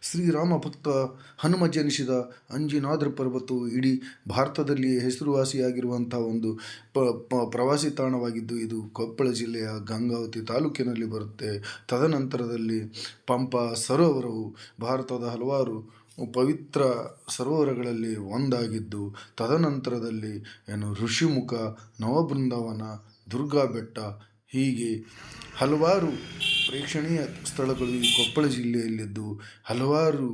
ಶ್ರೀರಾಮ ಭಕ್ತ ಹನುಮ ಜನಿಸಿದ ಅಂಜನಾದ್ರಿ ಪರ್ವತವು ಇಡೀ ಭಾರತದಲ್ಲಿಯೇ ಹೆಸರುವಾಸಿಯಾಗಿರುವಂಥ ಒಂದು ಪ್ರವಾಸಿ ತಾಣವಾಗಿದ್ದು, ಇದು ಕೊಪ್ಪಳ ಜಿಲ್ಲೆಯ ಗಂಗಾವತಿ ತಾಲೂಕಿನಲ್ಲಿ ಬರುತ್ತೆ. ತದನಂತರದಲ್ಲಿ ಪಂಪಾ ಸರೋವರವು ಭಾರತದ ಹಲವಾರು ಪವಿತ್ರ ಸರೋವರಗಳಲ್ಲಿ ಒಂದಾಗಿದ್ದು, ತದನಂತರದಲ್ಲಿ ಋಷಿಮುಖ, ನವಬೃಂದಾವನ, ದುರ್ಗಾ ಬೆಟ್ಟ, ಹೀಗೆ ಹಲವಾರು ಪ್ರೇಕ್ಷಣೀಯ ಸ್ಥಳಗಳು ಈ ಕೊಪ್ಪಳ ಜಿಲ್ಲೆಯಲ್ಲಿದ್ದು, ಹಲವಾರು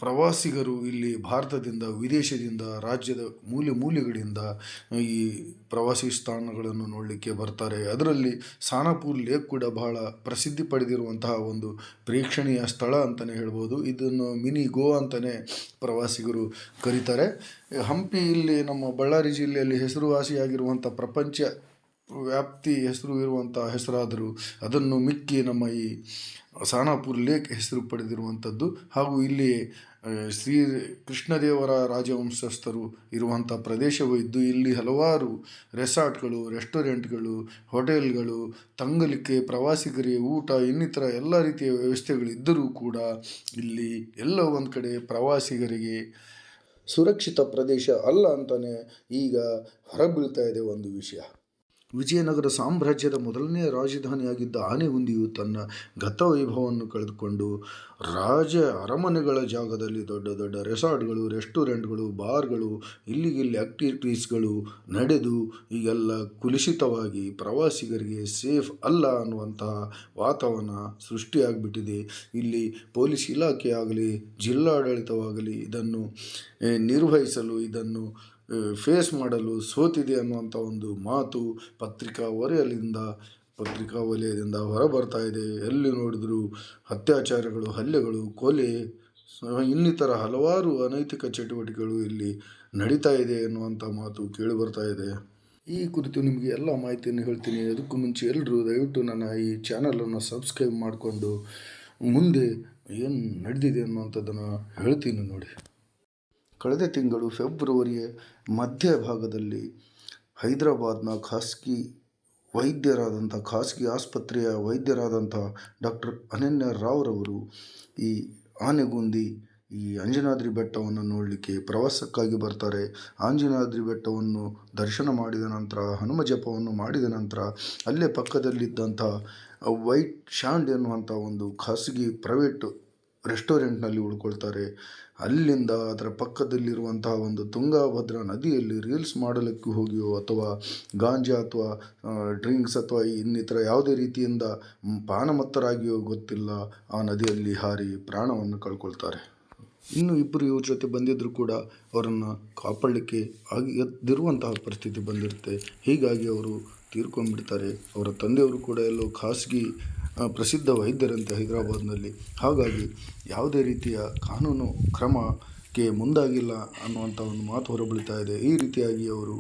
ಪ್ರವಾಸಿಗರು ಇಲ್ಲಿ ಭಾರತದಿಂದ, ವಿದೇಶದಿಂದ, ರಾಜ್ಯದ ಮೂಲೆ ಮೂಲೆಗಳಿಂದ ಈ ಪ್ರವಾಸಿ ಸ್ಥಾನಗಳನ್ನು ನೋಡಲಿಕ್ಕೆ ಬರ್ತಾರೆ. ಅದರಲ್ಲಿ ಸಾನಾಪುರ್ ಲೇಕ್ ಕೂಡ ಬಹಳ ಪ್ರಸಿದ್ಧಿ ಪಡೆದಿರುವಂತಹ ಒಂದು ಪ್ರೇಕ್ಷಣೀಯ ಸ್ಥಳ ಅಂತಲೇ ಹೇಳ್ಬೋದು. ಇದನ್ನು ಮಿನಿ ಗೋವಾ ಅಂತಲೇ ಪ್ರವಾಸಿಗರು ಕರೀತಾರೆ. ಹಂಪಿ ಇಲ್ಲಿ ನಮ್ಮ ಬಳ್ಳಾರಿ ಜಿಲ್ಲೆಯಲ್ಲಿ ಹೆಸರುವಾಸಿಯಾಗಿರುವಂಥ ಪ್ರಪಂಚ ವ್ಯಾಪ್ತಿ ಹೆಸರು ಇರುವಂಥ ಹೆಸರಾದರೂ ಅದನ್ನು ಮಿಕ್ಕಿ ನಮ್ಮ ಈ ಸಾನಾಪುರ್ ಲೇಕ್ ಹೆಸರು ಪಡೆದಿರುವಂಥದ್ದು. ಹಾಗೂ ಇಲ್ಲಿ ಶ್ರೀ ಕೃಷ್ಣದೇವರ ರಾಜವಂಶಸ್ಥರು ಇರುವಂಥ ಪ್ರದೇಶವೂ ಇದ್ದು, ಇಲ್ಲಿ ಹಲವಾರು ರೆಸಾರ್ಟ್ಗಳು, ರೆಸ್ಟೋರೆಂಟ್ಗಳು, ಹೋಟೆಲ್ಗಳು, ತಂಗಲಿಕ್ಕೆ, ಪ್ರವಾಸಿಗರಿಗೆ ಊಟ, ಇನ್ನಿತರ ಎಲ್ಲ ರೀತಿಯ ವ್ಯವಸ್ಥೆಗಳಿದ್ದರೂ ಕೂಡ ಇಲ್ಲಿ ಎಲ್ಲ ಒಂದು ಕಡೆ ಪ್ರವಾಸಿಗರಿಗೆ ಸುರಕ್ಷಿತ ಪ್ರದೇಶ ಅಲ್ಲ ಅಂತಲೇ ಈಗ ಹೊರಬೀಳ್ತಾ ಇದೆ ಒಂದು ವಿಷಯ. ವಿಜಯನಗರ ಸಾಮ್ರಾಜ್ಯದ ಮೊದಲನೆಯ ರಾಜಧಾನಿಯಾಗಿದ್ದ ಆನೆಗುಂದಿಯು ತನ್ನ ಗತವೈಭವವನ್ನು ಕಳೆದುಕೊಂಡು ರಾಜ ಅರಮನೆಗಳ ಜಾಗದಲ್ಲಿ ದೊಡ್ಡ ದೊಡ್ಡ ರೆಸಾರ್ಟ್ಗಳು, ರೆಸ್ಟೋರೆಂಟ್ಗಳು, ಬಾರ್ಗಳು, ಇಲ್ಲಿಗಿಲ್ಲಿ ಆಕ್ಟಿವಿಟೀಸ್ಗಳು ನಡೆದು ಈಗೆಲ್ಲ ಕುಲುಷಿತವಾಗಿ ಪ್ರವಾಸಿಗರಿಗೆ ಸೇಫ್ ಅಲ್ಲ ಅನ್ನುವಂತಹ ವಾತಾವರಣ ಸೃಷ್ಟಿಯಾಗಿಬಿಟ್ಟಿದೆ. ಇಲ್ಲಿ ಪೊಲೀಸ್ ಇಲಾಖೆ ಆಗಲಿ, ಜಿಲ್ಲಾಡಳಿತವಾಗಲಿ ಇದನ್ನು ನಿರ್ವಹಿಸಲು, ಇದನ್ನು ಫೇಸ್ ಮಾಡಲು ಸೋತಿದೆ ಅನ್ನುವಂಥ ಒಂದು ಮಾತು ಪತ್ರಿಕಾ ವಲಯದಿಂದ ಹೊರಬರ್ತಾ ಇದೆ. ಎಲ್ಲಿ ನೋಡಿದರೂ ಅತ್ಯಾಚಾರಗಳು, ಹಲ್ಲೆಗಳು, ಕೊಲೆ, ಇನ್ನಿತರ ಹಲವಾರು ಅನೈತಿಕ ಚಟುವಟಿಕೆಗಳು ಇಲ್ಲಿ ನಡೀತಾ ಇದೆ ಎನ್ನುವಂಥ ಮಾತು ಕೇಳಿಬರ್ತಾ ಇದೆ. ಈ ಕುರಿತು ನಿಮಗೆ ಎಲ್ಲ ಮಾಹಿತಿಯನ್ನು ಹೇಳ್ತೀನಿ. ಅದಕ್ಕೂ ಮುಂಚೆ ಎಲ್ಲರೂ ದಯವಿಟ್ಟು ನನ್ನ ಈ ಚಾನಲನ್ನು ಸಬ್ಸ್ಕ್ರೈಬ್ ಮಾಡಿಕೊಂಡು ಮುಂದೆ ಏನು ನಡೆದಿದೆ ಅನ್ನುವಂಥದ್ದನ್ನು ಹೇಳ್ತೀನಿ ನೋಡಿ. ಕಳೆದ ತಿಂಗಳು ಫೆಬ್ರವರಿಯ ಮಧ್ಯಭಾಗದಲ್ಲಿ ಹೈದರಾಬಾದ್ನ ಖಾಸಗಿ ಆಸ್ಪತ್ರೆಯ ವೈದ್ಯರಾದಂಥ ಡಾಕ್ಟರ್ ಅನನ್ಯ ರಾವ್ರವರು ಈ ಆನೆಗುಂದಿ, ಈ ಅಂಜನಾದ್ರಿ ಬೆಟ್ಟವನ್ನು ನೋಡಲಿಕ್ಕೆ ಪ್ರವಾಸಕ್ಕಾಗಿ ಬರ್ತಾರೆ. ಅಂಜನಾದ್ರಿ ಬೆಟ್ಟವನ್ನು ದರ್ಶನ ಮಾಡಿದ ನಂತರ, ಹನುಮ ಜಪವನ್ನು ಮಾಡಿದ ನಂತರ ಅಲ್ಲೇ ಪಕ್ಕದಲ್ಲಿದ್ದಂಥ ವೈಟ್ ಶಾಂಡ್ ಎನ್ನುವಂಥ ಒಂದು ಖಾಸಗಿ ಪ್ರೈವೇಟ್ ರೆಸ್ಟೋರೆಂಟ್ನಲ್ಲಿ ಉಳ್ಕೊಳ್ತಾರೆ. ಅಲ್ಲಿಂದ ಅದರ ಪಕ್ಕದಲ್ಲಿರುವಂತಹ ಒಂದು ತುಂಗಾಭದ್ರಾ ನದಿಯಲ್ಲಿ ರೀಲ್ಸ್ ಮಾಡಲಿಕ್ಕೆ ಹೋಗಿಯೋ ಅಥವಾ ಗಾಂಜಾ ಅಥವಾ ಡ್ರಿಂಕ್ಸ್ ಅಥವಾ ಇನ್ನಿತರ ಯಾವುದೇ ರೀತಿಯಿಂದ ಪಾನಮತ್ತರಾಗಿಯೋ ಗೊತ್ತಿಲ್ಲ, ಆ ನದಿಯಲ್ಲಿ ಹಾರಿ ಪ್ರಾಣವನ್ನು ಕಳ್ಕೊಳ್ತಾರೆ. ಇನ್ನು ಇಬ್ಬರು ಇವ್ರ ಜೊತೆ ಬಂದಿದ್ದರೂ ಕೂಡ ಅವರನ್ನು ಕಾಪಾಡಲಿಕ್ಕೆ ಆಗದಿರುವಂತಹ ಪರಿಸ್ಥಿತಿ ಬಂದಿರುತ್ತೆ. ಹೀಗಾಗಿ ಅವರು ತೀರ್ಕೊಂಡ್ಬಿಡ್ತಾರೆ. ಅವರ ತಂದೆಯವರು ಕೂಡ ಎಲ್ಲೋ ಖಾಸಗಿ ಪ್ರಸಿದ್ಧ ವೈದ್ಯರಂತೆ ಹೈದರಾಬಾದ್ನಲ್ಲಿ. ಹಾಗಾಗಿ ಯಾವುದೇ ರೀತಿಯ ಕಾನೂನು ಕ್ರಮಕ್ಕೆ ಮುಂದಾಗಿಲ್ಲ ಅನ್ನುವಂಥ ಒಂದು ಮಾತು ಹೊರಬೀಳ್ತಾ ಇದೆ. ಈ ರೀತಿಯಾಗಿ ಅವರು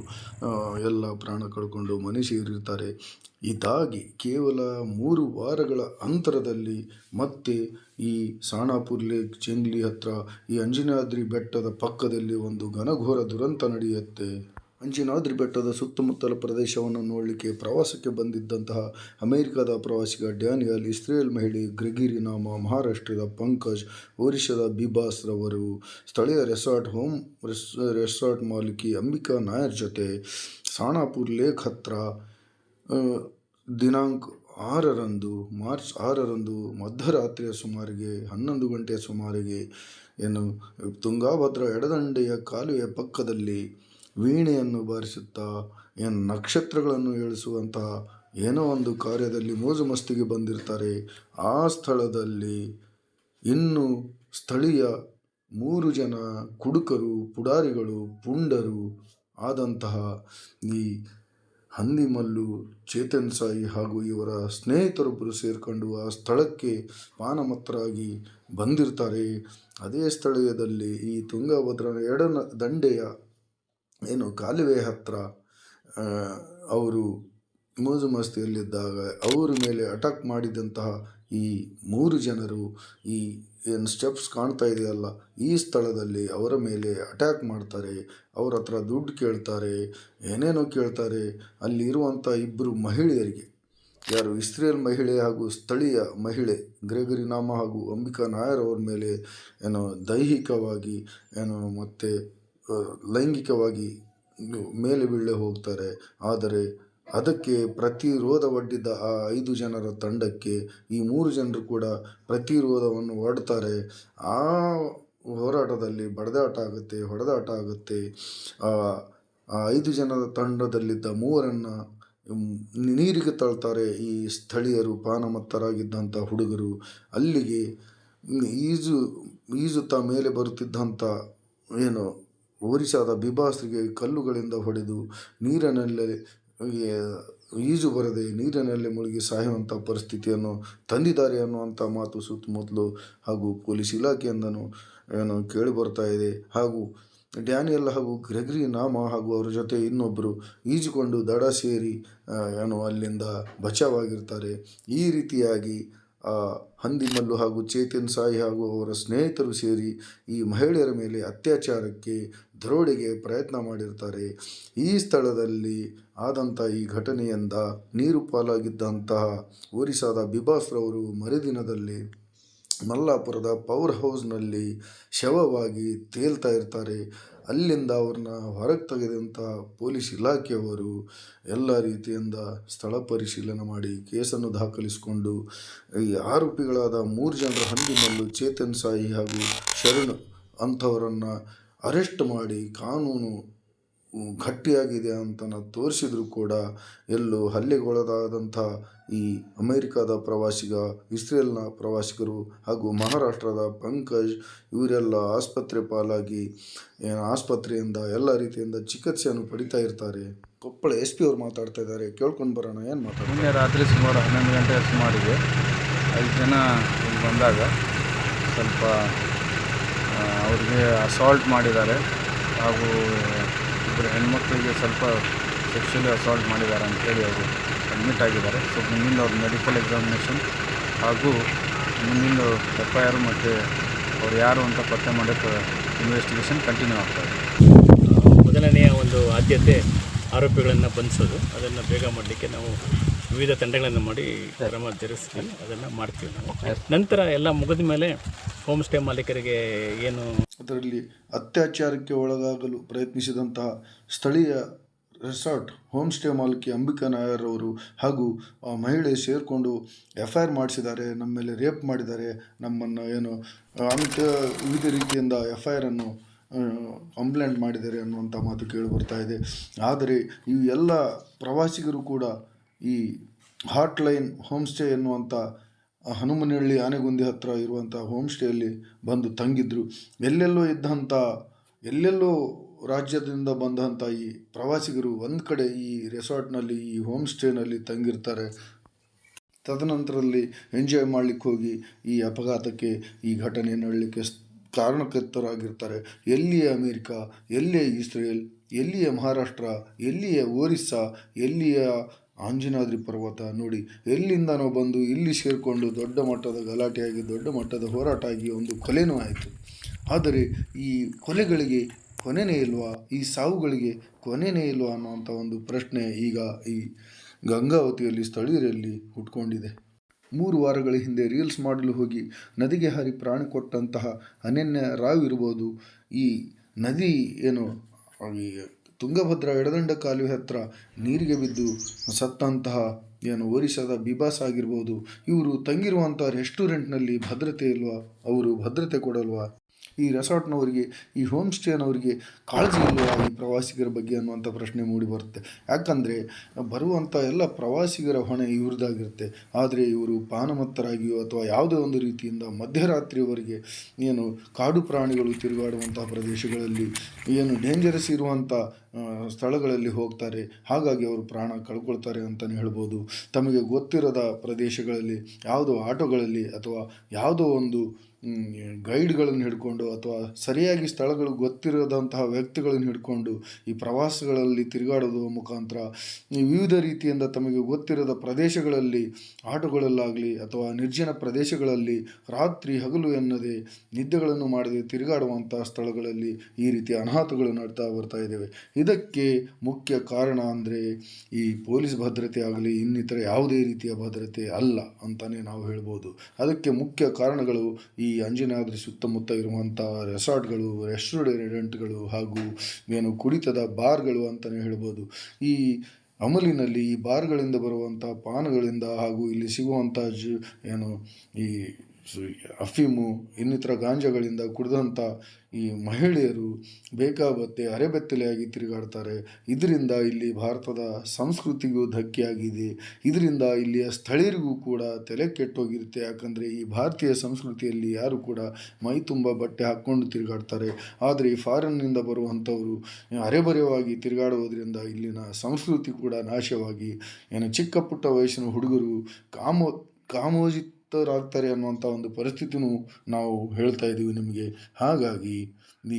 ಎಲ್ಲ ಪ್ರಾಣ ಕಳ್ಕೊಂಡು ಮನೆ ಸೇರಿರ್ತಾರೆ. ಇದಾಗಿ ಕೇವಲ 3 ವಾರಗಳ ಅಂತರದಲ್ಲಿ ಮತ್ತೆ ಈ ಸಾಣಾಪುರ್ ಲೇಕ್, ಚೆಂಗ್ಲಿ ಹತ್ರ ಈ ಅಂಜನಾದ್ರಿ ಬೆಟ್ಟದ ಪಕ್ಕದಲ್ಲಿ ಒಂದು ಘನಘೋರ ದುರಂತ ನಡೆಯುತ್ತೆ. ಅಂಜನಾದ್ರಿ ಬೆಟ್ಟದ ಸುತ್ತಮುತ್ತಲ ಪ್ರದೇಶವನ್ನು ನೋಡಲಿಕ್ಕೆ ಪ್ರವಾಸಕ್ಕೆ ಬಂದಿದ್ದಂತಹ ಅಮೆರಿಕದ ಪ್ರವಾಸಿಗ ಡ್ಯಾನಿಯಲ್, ಇಸ್ರೇಲ್ ಮಹಿಳೆ ಗ್ರೆಗಿರಿ ನಾಮ, ಮಹಾರಾಷ್ಟ್ರದ ಪಂಕಜ್, ಒರಿಸ್ಸಾದ ಬಿಬಾಸ್ ರವರು ಸ್ಥಳೀಯ ರೆಸಾರ್ಟ್ ಮಾಲೀಕಿ ಅಂಬಿಕಾ ನಾಯರ್ ಜೊತೆ ಸಾಣಾಪುರ್ ಲೇಕ್ ಹತ್ರ ದಿನಾಂಕ ಮಾರ್ಚ್ 6ರಂದು ಮಧ್ಯರಾತ್ರಿಯ ಸುಮಾರಿಗೆ 11 ಗಂಟೆಯ ಸುಮಾರಿಗೆ ತುಂಗಾಭದ್ರಾ ಎಡದಂಡೆಯ ಕಾಲುವೆಯ ಪಕ್ಕದಲ್ಲಿ ವೀಣೆಯನ್ನು ಬಾರಿಸುತ್ತಾ ನಕ್ಷತ್ರಗಳನ್ನು ಏಳಿಸುವಂತಹ ಏನೋ ಒಂದು ಕಾರ್ಯದಲ್ಲಿ ಮೋಜು ಮಸ್ತಿಗೆ ಬಂದಿರ್ತಾರೆ. ಆ ಸ್ಥಳದಲ್ಲಿ ಇನ್ನು ಸ್ಥಳೀಯ 3 ಜನ ಕುಡುಕರು, ಪುಡಾರಿಗಳು, ಪುಂಡರು ಆದಂತಹ ಈ ಹಂದಿಮಲ್ಲು, ಚೇತನ್ ಸಾಯಿ ಹಾಗೂ ಇವರ ಸ್ನೇಹಿತರೊಬ್ಬರು ಸೇರಿಕೊಂಡು ಆ ಸ್ಥಳಕ್ಕೆ ಪಾನಮತ್ತರಾಗಿ ಬಂದಿರ್ತಾರೆ. ಅದೇ ಸ್ಥಳದಲ್ಲಿ ಈ ತುಂಗಭದ್ರಾ ಎಡದಂಡೆಯ ಕಾಲುವೆ ಹತ್ರ ಅವರು ಮೋಜು ಮಸ್ತಿಯಲ್ಲಿದ್ದಾಗ ಅವರ ಮೇಲೆ ಅಟ್ಯಾಕ್ ಮಾಡಿದಂತಹ ಈ 3 ಜನರು ಈ ಸ್ಟೆಪ್ಸ್ ಕಾಣ್ತಾ ಇದೆಯಲ್ಲ, ಈ ಸ್ಥಳದಲ್ಲಿ ಅವರ ಮೇಲೆ ಅಟ್ಯಾಕ್ ಮಾಡ್ತಾರೆ. ಅವ್ರ ಹತ್ರ ದುಡ್ಡು ಕೇಳ್ತಾರೆ, ಏನೇನೋ ಕೇಳ್ತಾರೆ. ಅಲ್ಲಿರುವಂಥ 2 ಮಹಿಳೆಯರಿಗೆ ಯಾರು ಇಸ್ರೇಲ್ ಮಹಿಳೆ ಹಾಗೂ ಸ್ಥಳೀಯ ಮಹಿಳೆ ಗ್ರೆಗರಿ ನಾಮ ಹಾಗೂ ಅಂಬಿಕಾ ನಾಯರ್ ಅವರ ಮೇಲೆ ದೈಹಿಕವಾಗಿ ಮತ್ತು ಲೈಂಗಿಕವಾಗಿ ಮೇಲೆ ಬೀಳೇ ಹೋಗ್ತಾರೆ. ಆದರೆ ಅದಕ್ಕೆ ಪ್ರತಿರೋಧವೊಡ್ಡಿದ್ದ ಆ 5 ಜನರ ತಂಡಕ್ಕೆ ಈ 3 ಜನರು ಕೂಡ ಪ್ರತಿರೋಧವನ್ನು ಒಡ್ತಾರೆ. ಆ ಹೋರಾಟದಲ್ಲಿ ಬಡಿದಾಟ ಆಗುತ್ತೆ, ಹೊಡೆದಾಟ ಆಗುತ್ತೆ. ಆ 5 ಜನರ ತಂಡದಲ್ಲಿದ್ದ 3ರನ್ನು ನೀರಿಗೆ ತಳ್ತಾರೆ ಈ ಸ್ಥಳೀಯರು, ಪಾನಮತ್ತರಾಗಿದ್ದಂಥ ಹುಡುಗರು. ಅಲ್ಲಿಗೆ ಈಜುತ್ತಾ ಮೇಲೆ ಬರುತ್ತಿದ್ದಂಥ ಒರಿಸ್ಸಾದ ಬಿಬಾಸ್ರಿಗೆ ಕಲ್ಲುಗಳಿಂದ ಹೊಡೆದು ನೀರಿನಲ್ಲೇ ಈಜು ಬರದೆ ನೀರಿನಲ್ಲೇ ಮುಳುಗಿ ಸಾಯುವಂಥ ಪರಿಸ್ಥಿತಿಯನ್ನು ತಂದಿದ್ದಾರೆ ಅನ್ನುವಂಥ ಮಾತು ಸುತ್ತಮುತ್ತಲು ಹಾಗೂ ಪೊಲೀಸ್ ಇಲಾಖೆಯಿಂದನೂ ಕೇಳಿ ಬರ್ತಾ ಇದೆ. ಹಾಗೂ ಡ್ಯಾನಿಯಲ್ ಹಾಗೂ ಗ್ರೆಗರಿ ನಾಮ ಹಾಗೂ ಅವರ ಜೊತೆ ಇನ್ನೊಬ್ಬರು ಈಜಿಕೊಂಡು ದಡ ಸೇರಿ ಅಲ್ಲಿಂದ ಬಚಾವಾಗಿರ್ತಾರೆ. ಈ ರೀತಿಯಾಗಿ ಹಂದಿಮಲ್ಲು ಹಾಗೂ ಚೇತನ್ ಸಾಯಿ ಹಾಗೂ ಅವರ ಸ್ನೇಹಿತರು ಸೇರಿ ಈ ಮಹಿಳೆಯರ ಮೇಲೆ ಅತ್ಯಾಚಾರಕ್ಕೆ, ದರೋಡೆಗೆ ಪ್ರಯತ್ನ ಮಾಡಿರ್ತಾರೆ. ಈ ಸ್ಥಳದಲ್ಲಿ ಆದಂಥ ಈ ಘಟನೆಯಿಂದ ನೀರು ಪಾಲಾಗಿದ್ದಂತಹ ಒರಿಸ್ಸಾದ ಬಿಬಾಸ್ರವರು ಮರುದಿನದಲ್ಲಿ ಮಲ್ಲಾಪುರದ ಪವರ್ ಹೌಸ್ನಲ್ಲಿ ಶವವಾಗಿ ತೇಲ್ತಾ ಇರ್ತಾರೆ. ಅಲ್ಲಿಂದ ಅವ್ರನ್ನ ಹೊರಗೆ ತೆಗೆದಂಥ ಪೊಲೀಸ್ ಇಲಾಖೆಯವರು ಎಲ್ಲ ರೀತಿಯಿಂದ ಸ್ಥಳ ಪರಿಶೀಲನೆ ಮಾಡಿ ಕೇಸನ್ನು ದಾಖಲಿಸಿಕೊಂಡು ಈ ಆರೋಪಿಗಳಾದ 3 ಜನರ ಹಂದಿಮಲ್ಲು, ಚೇತನ್ ಸಾಯಿ ಹಾಗೂ ಶರಣ್ ಅಂಥವರನ್ನು ಅರೆಸ್ಟ್ ಮಾಡಿ ಕಾನೂನು ಗಟ್ಟಿಯಾಗಿದೆ ಅಂತ ತೋರಿಸಿದ್ರು ಕೂಡ ಎಲ್ಲೂ ಹಲ್ಲೆಗೊಳಗಾದಂಥ ಈ ಅಮೆರಿಕದ ಪ್ರವಾಸಿಗ, ಇಸ್ರೇಲ್ನ ಪ್ರವಾಸಿಗರು ಹಾಗೂ ಮಹಾರಾಷ್ಟ್ರದ ಪಂಕಜ್ ಇವರೆಲ್ಲ ಆಸ್ಪತ್ರೆ ಪಾಲಾಗಿ ಆಸ್ಪತ್ರೆಯಿಂದ ಎಲ್ಲ ರೀತಿಯಿಂದ ಚಿಕಿತ್ಸೆಯನ್ನು ಪಡಿತಾ ಇರ್ತಾರೆ. ಕೊಪ್ಪಳ SP ಅವರು ಮಾತಾಡ್ತಾ ಇದ್ದಾರೆ, ಕೇಳ್ಕೊಂಡು ಬರೋಣ. ಏನು ಮಾತಾಡ್ತಾರೆ? ನಿನ್ನೆ ರಾತ್ರಿ ಸುಮಾರು 11 ಗಂಟೆ ಸುಮಾರಿಗೆ 5 ಜನ ಇಲ್ಲಿ ಬಂದಾಗ ಸ್ವಲ್ಪ ಅವ್ರಿಗೆ ಅಸಾಲ್ಟ್ ಮಾಡಿದ್ದಾರೆ ಹಾಗೂ ಇಬ್ಬರು ಹೆಣ್ಮಕ್ಳಿಗೆ ಸ್ವಲ್ಪ ಸೆಕ್ಷುಲಿ ಅಸಾಲ್ಟ್ ಮಾಡಿದ್ದಾರೆ ಅಂತೇಳಿ ಅವರು ಅಡ್ಮಿಟ್ ಆಗಿದ್ದಾರೆ. ಸೊ ಮುಂದಿನ ಅವ್ರ ಮೆಡಿಕಲ್ ಎಕ್ಸಾಮಿನೇಷನ್ ಹಾಗೂ ಮುಂದಿನ FIR ಮತ್ತು ಅವ್ರು ಯಾರು ಅಂತ ಪತ್ತೆ ಮಾಡೋಕ್ಕೆ ಇನ್ವೆಸ್ಟಿಗೇಷನ್ ಕಂಟಿನ್ಯೂ ಆಗ್ತಾಯಿದೆ. ಮೊದಲನೆಯ ಒಂದು ಆದ್ಯತೆ ಆರೋಪಿಗಳನ್ನು ಬಂಧಿಸೋದು. ಅದನ್ನು ಬೇಗ ಮಾಡಲಿಕ್ಕೆ ನಾವು ವಿವಿಧ ತಂಡಗಳನ್ನು ಮಾಡಿ ಕ್ರಮ ಜರುಗಿಸ್ತೀವಿ, ಅದನ್ನು ಮಾಡ್ತೀವಿ ನಾವು. ನಂತರ ಎಲ್ಲ ಮುಗಿದ ಮೇಲೆ ಹೋಮ್ ಸ್ಟೇ ಮಾಲೀಕರಿಗೆ ಏನು ಅದರಲ್ಲಿ ಅತ್ಯಾಚಾರಕ್ಕೆ ಒಳಗಾಗಲು ಪ್ರಯತ್ನಿಸಿದಂತಹ ಸ್ಥಳೀಯ ರೆಸಾರ್ಟ್ ಹೋಮ್ ಸ್ಟೇ ಮಾಲೀಕಿ ಅಂಬಿಕಾ ನಾಯರ್ ಅವರು ಹಾಗೂ ಆ ಮಹಿಳೆ ಸೇರಿಕೊಂಡು FIR ಮಾಡಿಸಿದ್ದಾರೆ, ನಮ್ಮ ಮೇಲೆ ರೇಪ್ ಮಾಡಿದ್ದಾರೆ, ನಮ್ಮನ್ನು ಅಂತ ವಿವಿಧ ರೀತಿಯಿಂದ FIR ಅನ್ನು ಕಂಪ್ಲೇಂಟ್ ಮಾಡಿದ್ದಾರೆ ಅನ್ನುವಂಥ ಮಾತು ಕೇಳಿ ಬರ್ತಾ ಇದೆ. ಆದರೆ ಈ ಎಲ್ಲ ಪ್ರವಾಸಿಗರು ಕೂಡ ಈ ಹಾಟ್ಲೈನ್ ಹೋಮ್ ಸ್ಟೇ ಎನ್ನುವಂಥ ಹನುಮನಹಳ್ಳಿ ಆನೆಗುಂದಿ ಹತ್ತಿರ ಇರುವಂಥ ಹೋಮ್ ಸ್ಟೇಯಲ್ಲಿ ಬಂದು ತಂಗಿದ್ರು. ಎಲ್ಲೆಲ್ಲೋ ರಾಜ್ಯದಿಂದ ಬಂದಂಥ ಈ ಪ್ರವಾಸಿಗರು ಒಂದು ಕಡೆ ಈ ರೆಸಾರ್ಟ್ನಲ್ಲಿ, ಈ ಹೋಮ್ ಸ್ಟೇನಲ್ಲಿ ತಂಗಿರ್ತಾರೆ. ತದನಂತರದಲ್ಲಿ ಎಂಜಾಯ್ ಮಾಡಲಿಕ್ಕೆ ಹೋಗಿ ಈ ಅಪಘಾತಕ್ಕೆ, ಈ ಘಟನೆ ನಡಲಿಕ್ಕೆ ಕಾರಣಕರ್ತರಾಗಿರ್ತಾರೆ. ಎಲ್ಲಿಯ ಅಮೇರಿಕ, ಎಲ್ಲಿಯ ಇಸ್ರೇಲ್, ಎಲ್ಲಿಯ ಮಹಾರಾಷ್ಟ್ರ, ಎಲ್ಲಿಯ ಒರಿಸ್ಸಾ, ಎಲ್ಲಿಯ ಆಂಜನಾದ್ರಿ ಪರ್ವತ. ನೋಡಿ, ಎಲ್ಲಿಂದನೋ ಬಂದು ಇಲ್ಲಿ ಸೇರಿಕೊಂಡು ದೊಡ್ಡ ಮಟ್ಟದ ಗಲಾಟೆಯಾಗಿ, ದೊಡ್ಡ ಮಟ್ಟದ ಹೋರಾಟ ಆಗಿ ಒಂದು ಕೊಲೆನೂ ಆಯಿತು. ಆದರೆ ಈ ಕೊಲೆಗಳಿಗೆ ಕೊನೆಯೇ ಇಲ್ವಾ, ಈ ಸಾವುಗಳಿಗೆ ಕೊನೆಯೇ ಇಲ್ವಾ ಅನ್ನೋವಂಥ ಒಂದು ಪ್ರಶ್ನೆ ಈಗ ಈ ಗಂಗಾವತಿಯಲ್ಲಿ ಸ್ಥಳೀಯರಲ್ಲಿ ಹುಟ್ಕೊಂಡಿದೆ. 3 ವಾರಗಳ ಹಿಂದೆ ರೀಲ್ಸ್ ಮಾಡಲು ಹೋಗಿ ನದಿಗೆ ಹಾರಿ ಪ್ರಾಣ ಕೊಟ್ಟಂತಹ ಅನನ್ಯ ರಾವ್ ಇರ್ಬೋದು. ಈ ನದಿ ತುಂಗಭದ್ರಾ ಎಡದಂಡ ಕಾಲುವೆ ಹತ್ರ ನೀರಿಗೆ ಬಿದ್ದು ಸತ್ತಂತಹ ಒರಿಸ್ಸಾದ ಬಿಬಾಸ್ ಆಗಿರ್ಬೋದು. ಇವರು ತಂಗಿರುವಂಥ ರೆಸ್ಟೋರೆಂಟ್ನಲ್ಲಿ ಭದ್ರತೆ ಇಲ್ವಾ, ಅವರು ಭದ್ರತೆ ಕೊಡಲ್ವಾ, ಈ ರೆಸಾರ್ಟ್ನವರಿಗೆ, ಈ ಹೋಮ್ ಸ್ಟೇನವರಿಗೆ ಕಾಳಜಿ ಇಲ್ವಾ ಈ ಪ್ರವಾಸಿಗರ ಬಗ್ಗೆ ಅನ್ನುವಂಥ ಪ್ರಶ್ನೆ ಮೂಡಿ ಬರುತ್ತೆ. ಯಾಕಂದರೆ ಬರುವಂಥ ಎಲ್ಲ ಪ್ರವಾಸಿಗರ ಹೊಣೆ ಇವ್ರದ್ದಾಗಿರುತ್ತೆ. ಆದರೆ ಇವರು ಪಾನಮತ್ತರಾಗಿಯೋ ಅಥವಾ ಯಾವುದೇ ಒಂದು ರೀತಿಯಿಂದ ಮಧ್ಯರಾತ್ರಿಯವರೆಗೆ ಕಾಡು ಪ್ರಾಣಿಗಳು ತಿರುಗಾಡುವಂಥ ಪ್ರದೇಶಗಳಲ್ಲಿ ಡೇಂಜರಸ್ ಇರುವಂಥ ಸ್ಥಳಗಳಲ್ಲಿ ಹೋಗ್ತಾರೆ. ಹಾಗಾಗಿ ಅವರು ಪ್ರಾಣ ಕಳ್ಕೊಳ್ತಾರೆ ಅಂತಲೇ ಹೇಳ್ಬೋದು. ತಮಗೆ ಗೊತ್ತಿರದ ಪ್ರದೇಶಗಳಲ್ಲಿ ಯಾವುದೋ ಆಟೋಗಳಲ್ಲಿ ಅಥವಾ ಯಾವುದೋ ಒಂದು ಗೈಡ್ಗಳನ್ನು ಹಿಡ್ಕೊಂಡು ಅಥವಾ ಸರಿಯಾಗಿ ಸ್ಥಳಗಳು ಗೊತ್ತಿರದಂತಹ ವ್ಯಕ್ತಿಗಳನ್ನು ಹಿಡ್ಕೊಂಡು ಈ ಪ್ರವಾಸಗಳಲ್ಲಿ ತಿರುಗಾಡೋದು ಮುಖಾಂತರ ಈ ವಿವಿಧ ರೀತಿಯಿಂದ ತಮಗೆ ಗೊತ್ತಿರದ ಪ್ರದೇಶಗಳಲ್ಲಿ ಆಟೋಗಳಲ್ಲಾಗಲಿ ಅಥವಾ ನಿರ್ಜನ ಪ್ರದೇಶಗಳಲ್ಲಿ ರಾತ್ರಿ ಹಗಲು ಎನ್ನದೆ ನಿದ್ದೆಗಳನ್ನು ಮಾಡದೆ ತಿರುಗಾಡುವಂಥ ಸ್ಥಳಗಳಲ್ಲಿ ಈ ರೀತಿಯ ಅನಾಹುತಗಳು ನಡ್ತಾ ಬರ್ತಾ ಇದ್ದೇವೆ. ಇದಕ್ಕೆ ಮುಖ್ಯ ಕಾರಣ ಅಂದರೆ ಈ ಪೊಲೀಸ್ ಭದ್ರತೆ ಆಗಲಿ ಇನ್ನಿತರ ಯಾವುದೇ ರೀತಿಯ ಭದ್ರತೆ ಅಲ್ಲ ಅಂತಲೇ ನಾವು ಹೇಳ್ಬೋದು. ಅದಕ್ಕೆ ಮುಖ್ಯ ಕಾರಣಗಳು ಈ ಅಂಜನಾದ್ರಿ ಸುತ್ತಮುತ್ತ ಇರುವಂಥ ರೆಸಾರ್ಟ್ಗಳು, ರೆಸ್ಟೋರೆಂಟ್ಗಳು ಹಾಗೂ ಕುಡಿತದ ಬಾರ್ಗಳು ಅಂತಲೇ ಹೇಳ್ಬೋದು. ಈ ಅಮಲಿನಲ್ಲಿ ಈ ಬಾರ್ಗಳಿಂದ ಬರುವಂಥ ಪಾನಗಳಿಂದ ಹಾಗೂ ಇಲ್ಲಿ ಸಿಗುವಂಥ ಈ ಅಫೀಮು ಇನ್ನಿತರ ಗಾಂಜಾಗಳಿಂದ ಕುಡಿದಂಥ ಈ ಮಹಿಳೆಯರು ಬೇಕಾಬತ್ತೆ ಅರೆಬೆತ್ತಲೆಯಾಗಿ ತಿರುಗಾಡ್ತಾರೆ. ಇದರಿಂದ ಇಲ್ಲಿ ಭಾರತದ ಸಂಸ್ಕೃತಿಗೂ ಧಕ್ಕೆಯಾಗಿದೆ. ಇದರಿಂದ ಇಲ್ಲಿಯ ಸ್ಥಳೀಯರಿಗೂ ಕೂಡ ತಲೆ ಕೆಟ್ಟೋಗಿರುತ್ತೆ. ಯಾಕಂದರೆ ಈ ಭಾರತೀಯ ಸಂಸ್ಕೃತಿಯಲ್ಲಿ ಯಾರು ಕೂಡ ಮೈ ತುಂಬ ಬಟ್ಟೆ ಹಾಕ್ಕೊಂಡು ತಿರುಗಾಡ್ತಾರೆ. ಆದರೆ ಈ ಫಾರಿನ್ನಿಂದ ಬರುವಂಥವರು ಅರೆಬರೆವಾಗಿ ತಿರುಗಾಡುವುದರಿಂದ ಇಲ್ಲಿನ ಸಂಸ್ಕೃತಿ ಕೂಡ ನಾಶವಾಗಿ ಚಿಕ್ಕ ಪುಟ್ಟ ವಯಸ್ಸಿನ ಹುಡುಗರು ಕಾಮೋಜಿತರಾಗ್ತಾರೆ ಅನ್ನುವಂಥ ಒಂದು ಪರಿಸ್ಥಿತಿನೂ ನಾವು ಹೇಳ್ತಾ ಇದ್ದೀವಿ ನಿಮಗೆ. ಹಾಗಾಗಿ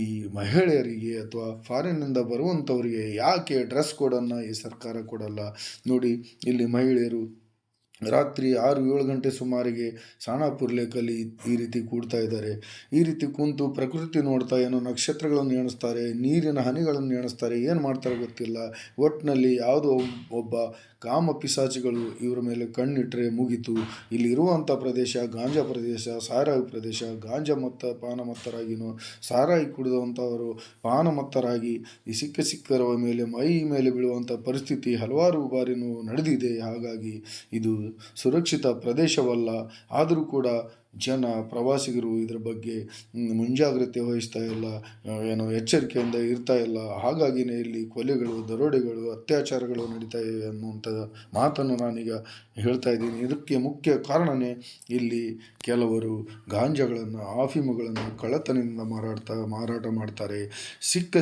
ಈ ಮಹಿಳೆಯರಿಗೆ ಅಥವಾ ಫಾರಿನ್ನಿಂದ ಬರುವಂಥವರಿಗೆ ಯಾಕೆ ಡ್ರೆಸ್ ಕೋಡನ್ನು ಈ ಸರ್ಕಾರ ಕೊಡಲ್ಲ ನೋಡಿ. ಇಲ್ಲಿ ಮಹಿಳೆಯರು ರಾತ್ರಿ 6-7 ಗಂಟೆ ಸುಮಾರಿಗೆ ಸಾಣಾಪುರ್ ಲೇಕಲ್ಲಿ ಈ ರೀತಿ ಕೂಡ್ತಾ ಇದ್ದಾರೆ. ಈ ರೀತಿ ಕೂತು ಪ್ರಕೃತಿ ನೋಡ್ತಾ ನಕ್ಷತ್ರಗಳನ್ನು ಎಣಿಸ್ತಾರೆ, ನೀರಿನ ಹನಿಗಳನ್ನು ಎಣಿಸ್ತಾರೆ, ಏನು ಮಾಡ್ತಾರೆ ಗೊತ್ತಿಲ್ಲ. ಒಟ್ಟಿನಲ್ಲಿ ಯಾವುದೋ ಒಬ್ಬ ಕಾಮ ಪಿಶಾಚಿಗಳು ಇವರ ಮೇಲೆ ಕಣ್ಣಿಟ್ಟರೆ ಮುಗಿತು. ಇಲ್ಲಿ ಇರುವಂಥ ಪ್ರದೇಶ ಗಾಂಜಾ ಪ್ರದೇಶ, ಸಾರಾಯಿ ಪ್ರದೇಶ. ಗಾಂಜಾ ಪಾನಮತ್ತರಾಗಿನೋ ಸಾರಾಯಿ ಕುಡಿದಂಥವರು ಪಾನಮತ್ತರಾಗಿ ಈ ಸಿಕ್ಕರ ಮೈ ಮೇಲೆ ಬೀಳುವಂಥ ಪರಿಸ್ಥಿತಿ ಹಲವಾರು ಬಾರಿನೂ ನಡೆದಿದೆ. ಹಾಗಾಗಿ ಇದು ಸುರಕ್ಷಿತ ಪ್ರದೇಶವಲ್ಲ. ಆದರೂ ಕೂಡ ಪ್ರವಾಸಿಗರು ಇದರ ಬಗ್ಗೆ ಮುಂಜಾಗ್ರತೆ ವಹಿಸ್ತಾ ಇಲ್ಲ, ಎಚ್ಚರಿಕೆಯಿಂದ ಇರ್ತಾ ಇಲ್ಲ. ಹಾಗಾಗಿನೇ ಇಲ್ಲಿ ಕೊಲೆಗಳು, ದರೋಡೆಗಳು, ಅತ್ಯಾಚಾರಗಳು ನಡೀತಾ ಇವೆ ಅನ್ನುವಂಥ ಮಾತನ್ನು ನಾನೀಗ ಹೇಳ್ತಾ ಇದ್ದೀನಿ. ಇದಕ್ಕೆ ಮುಖ್ಯ ಕಾರಣವೇ ಇಲ್ಲಿ ಕೆಲವರು ಗಾಂಜಾಗಳನ್ನು, ಆಫೀಮುಗಳನ್ನು ಕಳ್ಳತನದಿಂದ ಮಾರಾಟ ಮಾಡ್ತಾರೆ.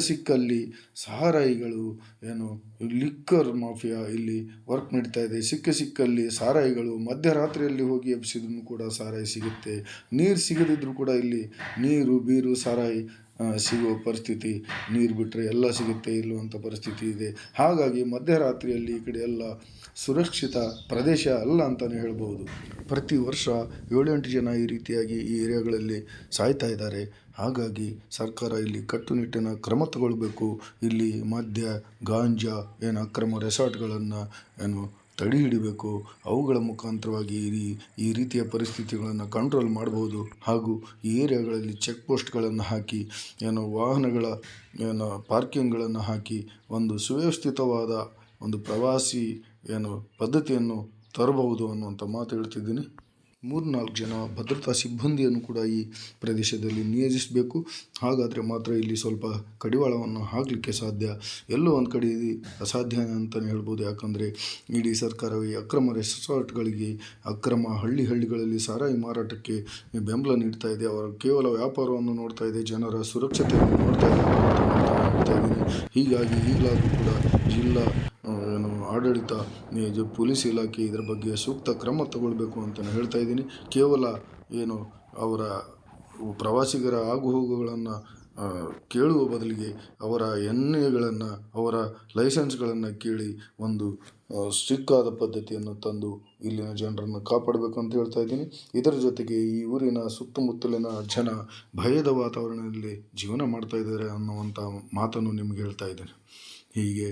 ಸಿಕ್ಕಲ್ಲಿ ಸಾರಾಯಿಗಳು ಲಿಕ್ಕರ್ ಮಾಫಿಯಾ ಇಲ್ಲಿ ವರ್ಕ್ ನಡೀತಾ ಇದೆ. ಸಿಕ್ಕಲ್ಲಿ ಸಾರಾಯಿಗಳು ಮಧ್ಯರಾತ್ರಿಯಲ್ಲಿ ಹೋಗಿ ಎಬ್ಸಿದ್ರು ಕೂಡ ಸಾರಾಯಿ ಸಿಗುತ್ತೆ. ನೀರು ಸಿಗದಿದ್ದರೂ ಕೂಡ ಇಲ್ಲಿ ನೀರು, ಬೀರು, ಸಾರಾಯಿ ಸಿಗುವ ಪರಿಸ್ಥಿತಿ, ನೀರು ಬಿಟ್ಟರೆ ಎಲ್ಲ ಸಿಗುತ್ತೆ ಇಲ್ಲುವಂಥ ಪರಿಸ್ಥಿತಿ ಇದೆ. ಹಾಗಾಗಿ ಮಧ್ಯರಾತ್ರಿಯಲ್ಲಿ ಈ ಕಡೆ ಎಲ್ಲ ಸುರಕ್ಷಿತ ಪ್ರದೇಶ ಅಲ್ಲ ಅಂತಲೇ ಹೇಳ್ಬೋದು. ಪ್ರತಿ ವರ್ಷ 7-8 ಜನ ಈ ರೀತಿಯಾಗಿ ಈ ಏರಿಯಾಗಳಲ್ಲಿ ಸಾಯ್ತಾ ಇದ್ದಾರೆ. ಹಾಗಾಗಿ ಸರ್ಕಾರ ಇಲ್ಲಿ ಕಟ್ಟುನಿಟ್ಟಿನ ಕ್ರಮ ತಗೊಳ್ಬೇಕು. ಇಲ್ಲಿ ಮದ್ಯ, ಗಾಂಜಾ ಅಕ್ರಮ ರೆಸಾರ್ಟ್ಗಳನ್ನು ತಡೆ ಹಿಡಿಬೇಕು. ಅವುಗಳ ಮುಖಾಂತರವಾಗಿ ಈ ರೀತಿಯ ಪರಿಸ್ಥಿತಿಗಳನ್ನು ಕಂಟ್ರೋಲ್ ಮಾಡ್ಬೋದು. ಹಾಗೂ ಈ ಏರಿಯಾಗಳಲ್ಲಿ ಚೆಕ್ ಪೋಸ್ಟ್ಗಳನ್ನು ಹಾಕಿ ವಾಹನಗಳ ಪಾರ್ಕಿಂಗ್ಗಳನ್ನು ಹಾಕಿ ಒಂದು ಸುವ್ಯವಸ್ಥಿತವಾದ ಒಂದು ಪ್ರವಾಸಿ ಪದ್ಧತಿಯನ್ನು ತರಬಹುದು ಅನ್ನುವಂಥ ಮಾತು ಹೇಳ್ತಿದ್ದೀನಿ. 3-4 ಜನ ಭದ್ರತಾ ಸಿಬ್ಬಂದಿಯನ್ನು ಕೂಡ ಈ ಪ್ರದೇಶದಲ್ಲಿ ನಿಯೋಜಿಸಬೇಕು. ಹಾಗಾದರೆ ಮಾತ್ರ ಇಲ್ಲಿ ಸ್ವಲ್ಪ ಕಡಿವಾಳವನ್ನು ಹಾಕಲಿಕ್ಕೆ ಸಾಧ್ಯ. ಎಲ್ಲೋ ಒಂದು ಕಡೆ ಇದು ಅಸಾಧ್ಯ ಅಂತಲೇ ಹೇಳ್ಬೋದು. ಯಾಕಂದರೆ ಇಡೀ ಸರ್ಕಾರವು ಈ ಅಕ್ರಮ ರೆಸಾರ್ಟ್ಗಳಿಗೆ, ಅಕ್ರಮ ಹಳ್ಳಿಗಳಲ್ಲಿ ಸಾರಾಯಿ ಮಾರಾಟಕ್ಕೆ ಬೆಂಬಲ ನೀಡ್ತಾ ಇದೆ. ಅವರು ಕೇವಲ ವ್ಯಾಪಾರವನ್ನು ನೋಡ್ತಾ ಇದೆ, ಜನರ ಸುರಕ್ಷತೆಯನ್ನು ನೋಡ್ತಾ ಇದೆ. ಹೀಗಾಗಿ ಈಗಲಾದರೂ ಕೂಡ ಜಿಲ್ಲಾ ಆಡಳಿತ, ಪೊಲೀಸ್ ಇಲಾಖೆ ಇದರ ಬಗ್ಗೆ ಸೂಕ್ತ ಕ್ರಮ ತಗೊಳ್ಬೇಕು ಅಂತ ಹೇಳ್ತಾ ಇದ್ದೀನಿ. ಕೇವಲ ಅವರ ಪ್ರವಾಸಿಗರ ಆಗುಹೋಗುಗಳನ್ನು ಕೇಳುವ ಬದಲಿಗೆ ಅವರ ಎನ್ಎಗಳನ್ನು, ಅವರ ಲೈಸೆನ್ಸ್ಗಳನ್ನು ಕೇಳಿ ಒಂದು ಸ್ಟ್ರಿಕ್ಟಾದ ಪದ್ಧತಿಯನ್ನು ತಂದು ಇಲ್ಲಿನ ಜನರನ್ನು ಕಾಪಾಡಬೇಕು ಅಂತ ಹೇಳ್ತಾ ಇದ್ದೀನಿ. ಇದರ ಜೊತೆಗೆ ಈ ಊರಿನ ಸುತ್ತಮುತ್ತಲಿನ ಜನ ಭಯದ ವಾತಾವರಣದಲ್ಲಿ ಜೀವನ ಮಾಡ್ತಾ ಇದ್ದಾರೆ ಅನ್ನುವಂಥ ಮಾತನ್ನು ನಿಮಗೆ ಹೇಳ್ತಾ ಇದ್ದೇನೆ. ಹೀಗೆ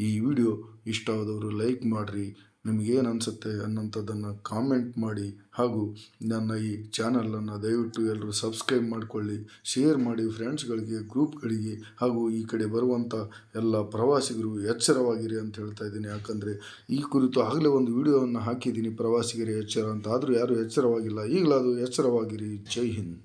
ಈ ವಿಡಿಯೋ ಇಷ್ಟ ಆದವರು ಲೈಕ್ ಮಾಡಿರಿ, ನಿಮಗೇನು ಅನಿಸುತ್ತೆ ಅನ್ನೋಂಥದ್ದನ್ನು ಕಾಮೆಂಟ್ ಮಾಡಿ. ಹಾಗೂ ನನ್ನ ಈ ಚಾನಲನ್ನು ದಯವಿಟ್ಟು ಎಲ್ಲರೂ ಸಬ್ಸ್ಕ್ರೈಬ್ ಮಾಡಿಕೊಳ್ಳಿ, ಶೇರ್ ಮಾಡಿ ಫ್ರೆಂಡ್ಸ್ಗಳಿಗೆ, ಗ್ರೂಪ್ಗಳಿಗೆ. ಹಾಗೂ ಈ ಕಡೆ ಬರುವಂಥ ಎಲ್ಲ ಪ್ರವಾಸಿಗರು ಎಚ್ಚರವಾಗಿರಿ ಅಂತ ಹೇಳ್ತಾ ಇದ್ದೀನಿ. ಯಾಕಂದರೆ ಈ ಕುರಿತು ಆಗಲೇ ಒಂದು ವಿಡಿಯೋವನ್ನು ಹಾಕಿದ್ದೀನಿ, ಪ್ರವಾಸಿಗರೇ ಎಚ್ಚರ ಅಂತ. ಆದರೂ ಯಾರೂ ಎಚ್ಚರವಾಗಿಲ್ಲ. ಈಗಲಾದರೂ ಎಚ್ಚರವಾಗಿರಿ. ಜೈ ಹಿಂದ್.